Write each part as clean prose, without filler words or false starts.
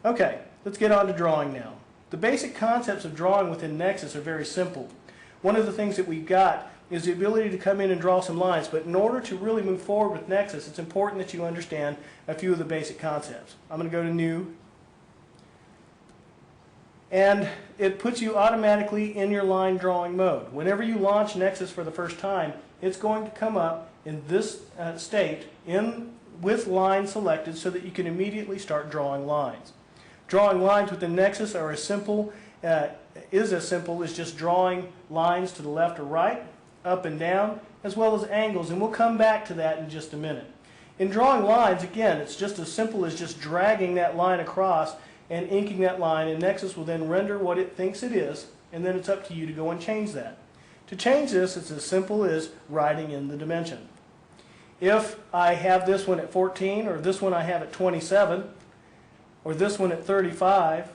Okay, let's get on to drawing now. The basic concepts of drawing within Nexus are very simple. One of the things that we've got is the ability to come in and draw some lines, but in order to really move forward with Nexus, it's important that you understand a few of the basic concepts. I'm going to go to New, and it puts you automatically in your line drawing mode. Whenever you launch Nexus for the first time, it's going to come up in this state with line selected so that you can immediately start drawing lines. Drawing lines within Nexus are as simple as just drawing lines to the left or right, up and down, as well as angles, and we'll come back to that in just a minute. In drawing lines, again, it's just as simple as just dragging that line across and inking that line, and Nexus will then render what it thinks it is, and then it's up to you to go and change that. To change this, it's as simple as writing in the dimension. If I have this one at 14, or this one I have at 27, or this one at 35,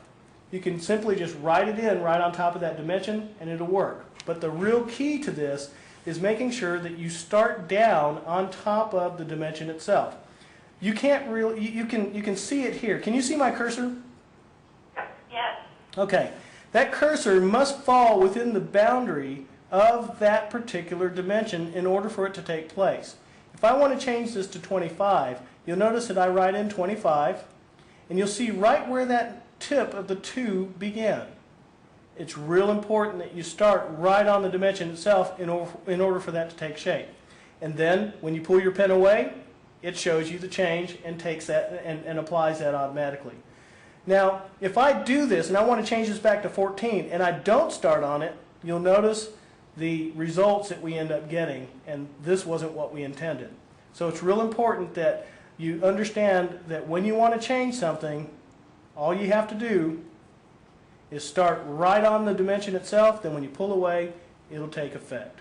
you can simply just write it in right on top of that dimension and it'll work. But the real key to this is making sure that you start down on top of the dimension itself. You can't really, you can see it here. Can you see my cursor? Yes. Okay. That cursor must fall within the boundary of that particular dimension in order for it to take place. If I want to change this to 25, you'll notice that I write in 25, and you'll see right where that tip of the 2 began. It's real important that you start right on the dimension itself in order for that to take shape. And then when you pull your pen away, it shows you the change and takes that and applies that automatically. Now, if I do this and I want to change this back to 14 and I don't start on it, you'll notice the results that we end up getting, and this wasn't what we intended. So it's real important that you understand that when you want to change something, all you have to do is start right on the dimension itself, then when you pull away, it'll take effect.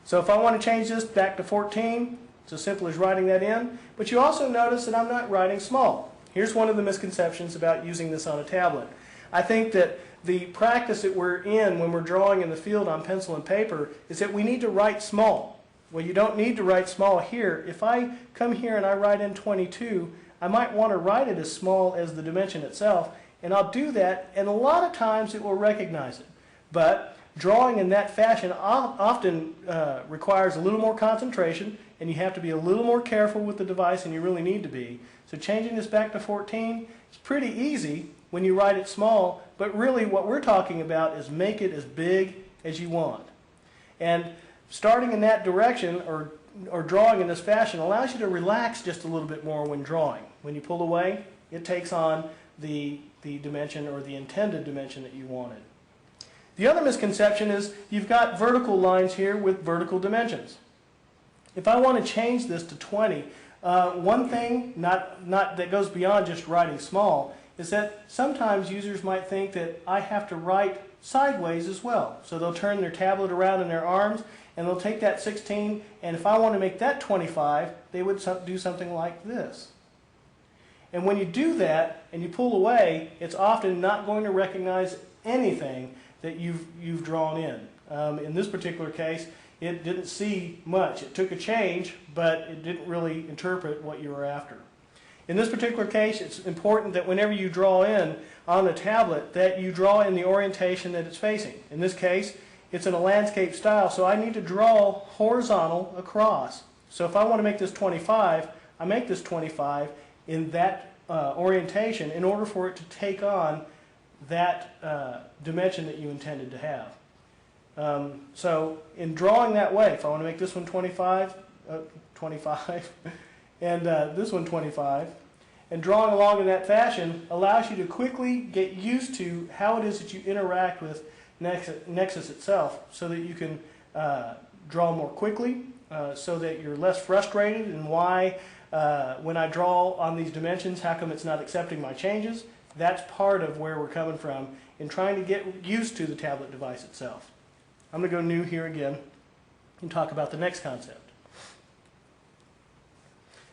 So if I want to change this back to 14, it's as simple as writing that in, but you also notice that I'm not writing small. Here's one of the misconceptions about using this on a tablet. I think that the practice that we're in when we're drawing in the field on pencil and paper is that we need to write small. Well, you don't need to write small here. If I come here and I write in 22, I might want to write it as small as the dimension itself, and I'll do that, and a lot of times it will recognize it. But drawing in that fashion often requires a little more concentration, and you have to be a little more careful with the device than you really need to be. So changing this back to 14 is pretty easy when you write it small, but really what we're talking about is make it as big as you want. And starting in that direction or drawing in this fashion allows you to relax just a little bit more when drawing. When you pull away, it takes on the dimension or the intended dimension that you wanted. The other misconception is you've got vertical lines here with vertical dimensions. If I want to change this to 20, one thing that goes beyond just writing small is that sometimes users might think that I have to write sideways as well. So they'll turn their tablet around in their arms and they'll take that 16, and if I want to make that 25, they would do something like this. And when you do that and you pull away, it's often not going to recognize anything that you've drawn in. In this particular case, it didn't see much. It took a change, but it didn't really interpret what you were after. In this particular case, it's important that whenever you draw in on a tablet, that you draw in the orientation that it's facing. In this case, it's in a landscape style, so I need to draw horizontal across. So if I want to make this 25, I make this 25 in that orientation in order for it to take on that dimension that you intended to have. So in drawing that way, if I want to make this one 25, and this one 25, and drawing along in that fashion allows you to quickly get used to how it is that you interact with Nexus itself, so that you can draw more quickly, so that you're less frustrated in why when I draw on these dimensions, how come it's not accepting my changes. That's part of where we're coming from in trying to get used to the tablet device itself. I'm going to go new here again and talk about the next concept.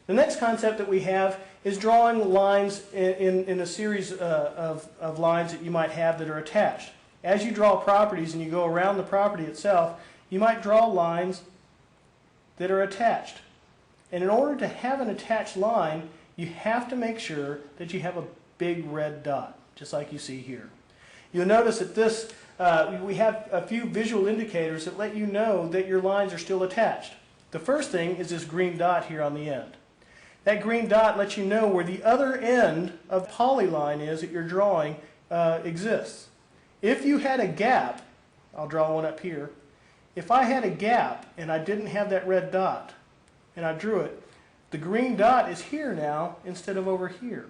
The next concept that we have is drawing lines in a series of lines that you might have that are attached. As you draw properties and you go around the property itself, you might draw lines that are attached. And in order to have an attached line, you have to make sure that you have a big red dot, just like you see here. You'll notice that this, we have a few visual indicators that let you know that your lines are still attached. The first thing is this green dot here on the end. That green dot lets you know where the other end of the polyline is that you're drawing exists. If you had a gap, I'll draw one up here. If I had a gap and I didn't have that red dot and I drew it, the green dot is here now instead of over here.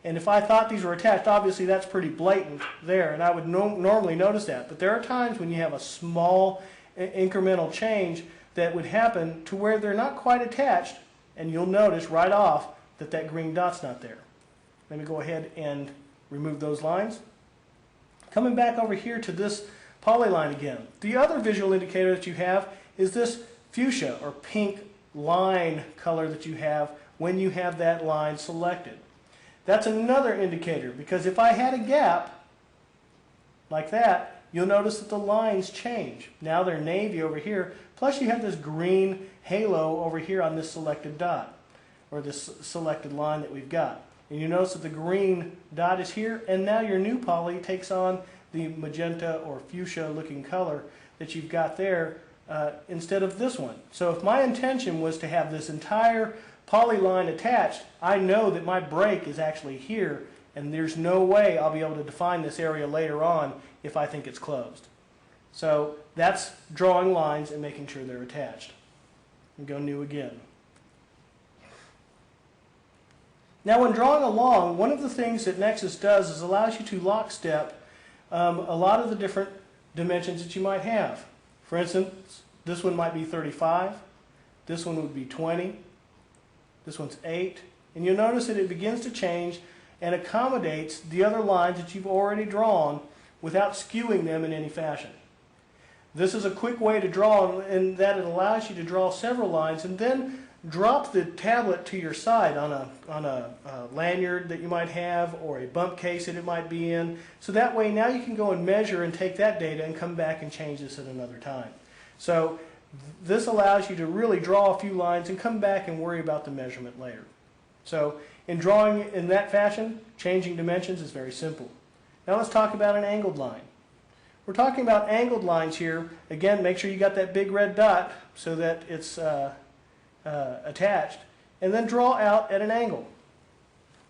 And if I thought these were attached, obviously that's pretty blatant there, and I would normally notice that. But there are times when you have a small incremental change that would happen to where they're not quite attached, and you'll notice right off that that green dot's not there. Let me go ahead and remove those lines. Coming back over here to this polyline again. The other visual indicator that you have is this fuchsia or pink line color that you have when you have that line selected. That's another indicator, because if I had a gap like that, you'll notice that the lines change. Now they're navy over here, plus you have this green halo over here on this selected dot, or this selected line that we've got. And you notice that the green dot is here, and now your new poly takes on the magenta or fuchsia looking color that you've got there instead of this one. So if my intention was to have this entire polyline attached, I know that my break is actually here, and there's no way I'll be able to define this area later on if I think it's closed. So that's drawing lines and making sure they're attached. And go new again. Now when drawing along, one of the things that Nexus does is allows you to lockstep a lot of the different dimensions that you might have. For instance, this one might be 35, this one would be 20, this one's 8, and you'll notice that it begins to change and accommodates the other lines that you've already drawn without skewing them in any fashion. This is a quick way to draw, in that it allows you to draw several lines and then drop the tablet to your side on a lanyard that you might have, or a bump case that it might be in. So that way now you can go and measure and take that data and come back and change this at another time. So this allows you to really draw a few lines and come back and worry about the measurement later. So in drawing in that fashion, changing dimensions is very simple. Now let's talk about an angled line. We're talking about angled lines here. Again, make sure you got that big red dot so that it's attached, and then draw out at an angle.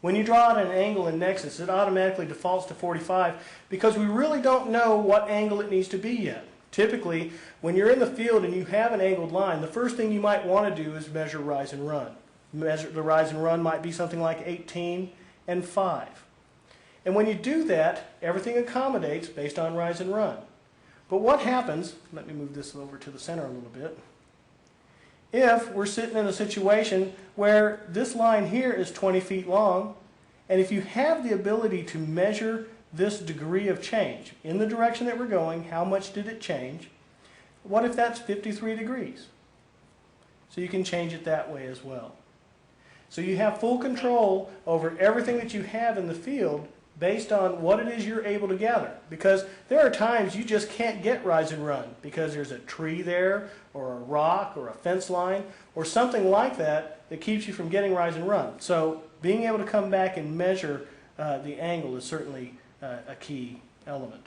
When you draw out an angle in Nexus, it automatically defaults to 45 because we really don't know what angle it needs to be yet. Typically, when you're in the field and you have an angled line, the first thing you might want to do is measure rise and run. The rise and run might be something like 18 and 5. And when you do that, everything accommodates based on rise and run. But what happens, let me move this over to the center a little bit, if we're sitting in a situation where this line here is 20 feet long, and if you have the ability to measure this degree of change in the direction that we're going, how much did it change? What if that's 53 degrees? So you can change it that way as well. So you have full control over everything that you have in the field based on what it is you're able to gather. Because there are times you just can't get rise and run because there's a tree there, or a rock, or a fence line, or something like that that keeps you from getting rise and run. So being able to come back and measure the angle is certainly a key element.